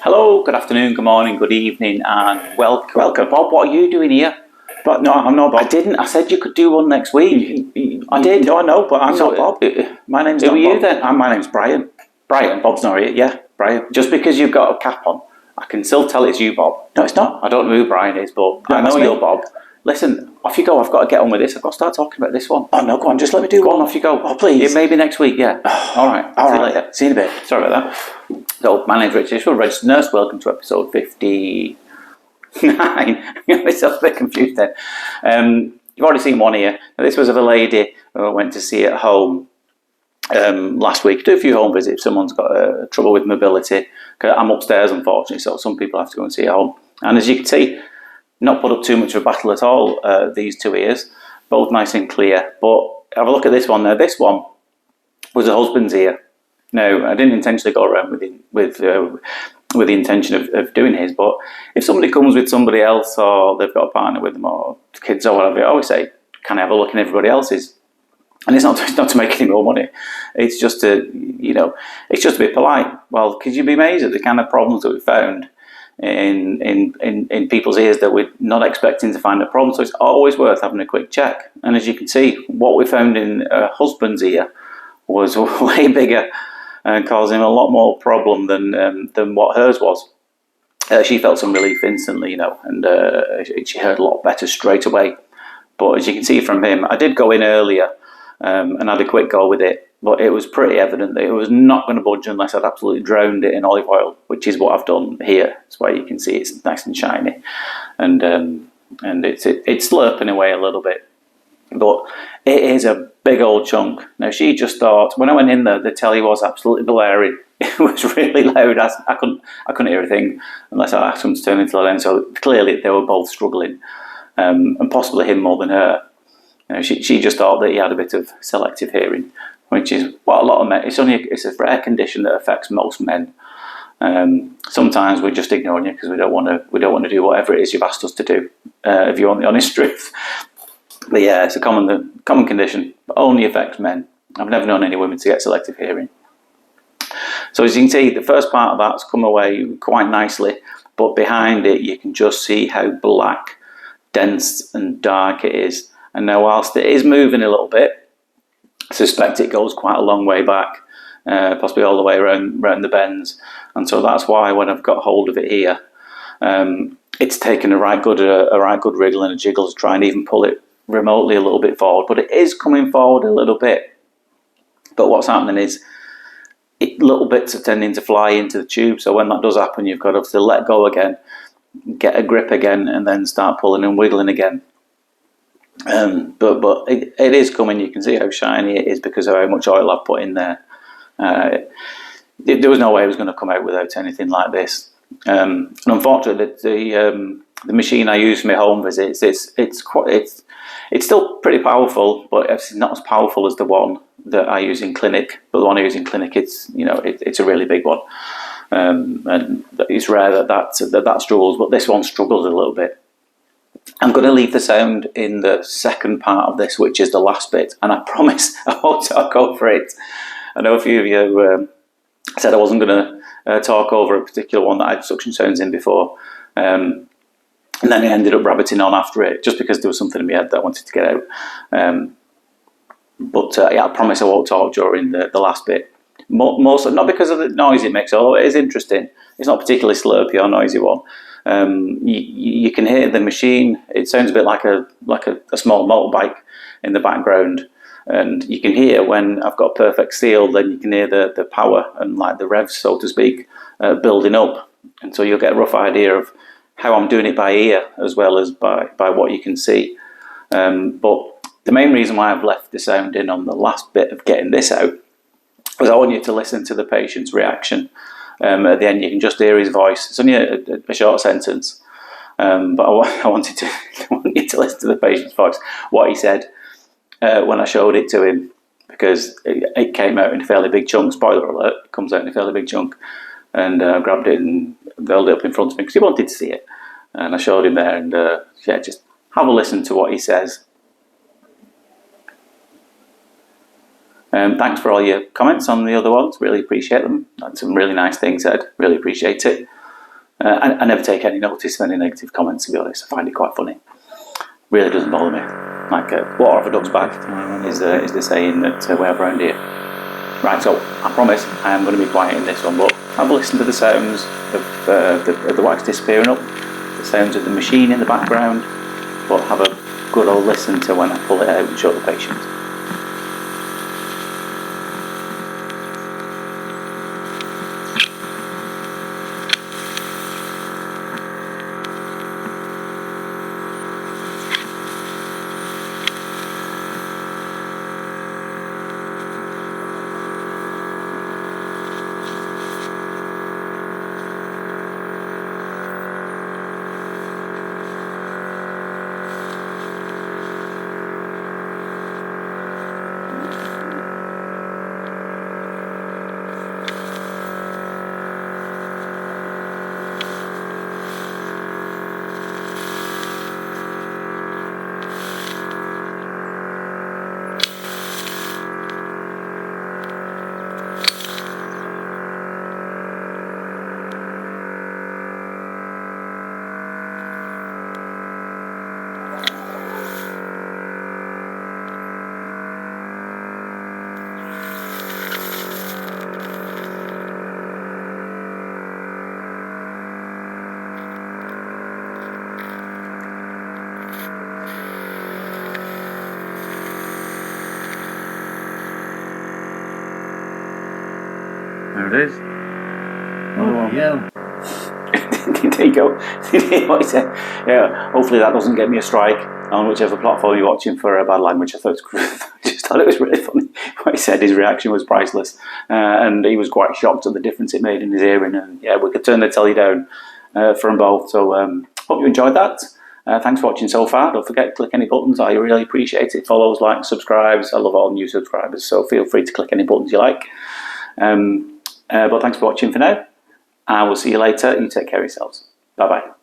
Hello, good afternoon, good morning, good evening, and welcome. Bob, what are you doing here? But no, I'm not Bob. I didn't. I said you could do one next week. I did. No, I know, but I'm So, not Bob. My name's who not are you Bob. then? My name's Brian. Brian. Bob's not here. Yeah, Brian. Just because you've got a cap on, I can still tell it's you, Bob. No, it's not. I don't know who Brian is, but No, I know that's me. you're Bob. Listen, off you go. I've got to get on with this. I've got to start talking about this one. Oh no, go on. Just let me do Go one. on, off you go. Oh, please. It may be next week, yeah. All right. All See you right. later. See you in a bit. Sorry about that. So, my name's Richard Ishmael, registered nurse. Welcome to episode 59. I'm a bit confused then. You've already seen one here. Now, this was of a lady who I went to see at home last week. Do a few home visits if someone's got trouble with mobility. I'm upstairs, unfortunately, so some people have to go and see at home. And as you can see, not put up too much of a battle at all, these two ears. Both nice and clear. But have a look at this one now. This one was a husband's ear. Now, I didn't intentionally go around with the intention of doing his, but if somebody comes with somebody else or they've got a partner with them or kids or whatever, I always say, can I have a look in everybody else's? And it's not to make any more money. It's just to, it's just to be polite. Well, could you be amazed at the kind of problems that we found in people's ears that we're not expecting to find a problem? So it's always worth having a quick check. And as you can see, what we found in a husband's ear was way bigger and causing a lot more problem than what hers was. She felt some relief instantly, and she heard a lot better straight away. But as you can see from him, I did go in earlier and had a quick go with it, but it was pretty evident that it was not going to budge unless I'd absolutely drowned it in olive oil, which is what I've done here. That's why you can see it's nice and shiny, and it's slurping away a little bit. But it is a big old chunk. Now, she just thought, when I went in there, the telly was absolutely blaring. It was really loud. I couldn't hear a thing unless I asked them to turn into the lens. So clearly they were both struggling, and possibly him more than her. She just thought that he had a bit of selective hearing, which is what a lot of men. It's a rare condition that affects most men. Sometimes we're just ignoring you because we don't want to do whatever it is you've asked us to do. If you want the honest truth. But yeah, it's a common condition, but only affects men. I've never known any women to get selective hearing. So as you can see, the first part of that's come away quite nicely, but behind it you can just see how black, dense and dark it is. And now whilst it is moving a little bit, I suspect it goes quite a long way back, possibly all the way around the bends. And so that's why when I've got hold of it here, it's taken a right good wriggle and a jiggle to try and even pull it remotely a little bit forward, but it is coming forward a little bit. But what's happening is little bits are tending to fly into the tube, so when that does happen, you've got to let go again, get a grip again, and then start pulling and wiggling again. But it is coming. You can see how shiny it is because of how much oil I've put in there. There was no way it was going to come out without anything like this. And unfortunately, the machine I use for my home visits, it's still pretty powerful, but it's not as powerful as the one that I use in clinic. But the one I use in clinic, it's a really big one, and it's rare that struggles. But this one struggles a little bit. I'm going to leave the sound in the second part of this, which is the last bit, and I promise I won't talk over it. I know a few of you said I wasn't going to talk over a particular one that I had suction sounds in before. And then I ended up rabbiting on after it, just because there was something in my head that I wanted to get out. But I promise I won't talk during the last bit. Mostly not because of the noise it makes, although it is interesting. It's not particularly slurpy or noisy one. You can hear the machine. It sounds a bit like a small motorbike in the background. And you can hear when I've got perfect seal, then you can hear the power and like the revs, so to speak, building up. And so you'll get a rough idea of how I'm doing it by ear as well as by what you can see. But the main reason why I've left the sound in on the last bit of getting this out was I want you to listen to the patient's reaction. At the end, you can just hear his voice. It's only a short sentence, but I want you to listen to the patient's voice, what he said when I showed it to him, because it came out in a fairly big chunk. Spoiler alert, it comes out in a fairly big chunk. And I grabbed it and held it up in front of me because he wanted to see it. And I showed him there, and just have a listen to what he says. Thanks for all your comments on the other ones. Really appreciate them. Had some really nice things said. Really appreciate it. I never take any notice of any negative comments, to be honest. I find it quite funny. Really doesn't bother me. Like, water off a duck's back is the saying that we have around here. Right, so I promise I am going to be quiet in this one, but have a listen to the sounds of the wax disappearing up, the sounds of the machine in the background, but have a good old listen to when I pull it out and show the patient. There it is. Oh, yeah. There you go. What he said. Yeah, hopefully that doesn't get me a strike on whichever platform you're watching for bad language. I just thought it was really funny. What he said, his reaction was priceless, and he was quite shocked at the difference it made in his hearing. And yeah, we could turn the telly down for them both. So hope you enjoyed that. Thanks for watching so far. Don't forget to click any buttons. I really appreciate it. Follows, likes, subscribes. I love all new subscribers. So feel free to click any buttons you like. But thanks for watching for now. I will see you later. You take care of yourselves. Bye-bye.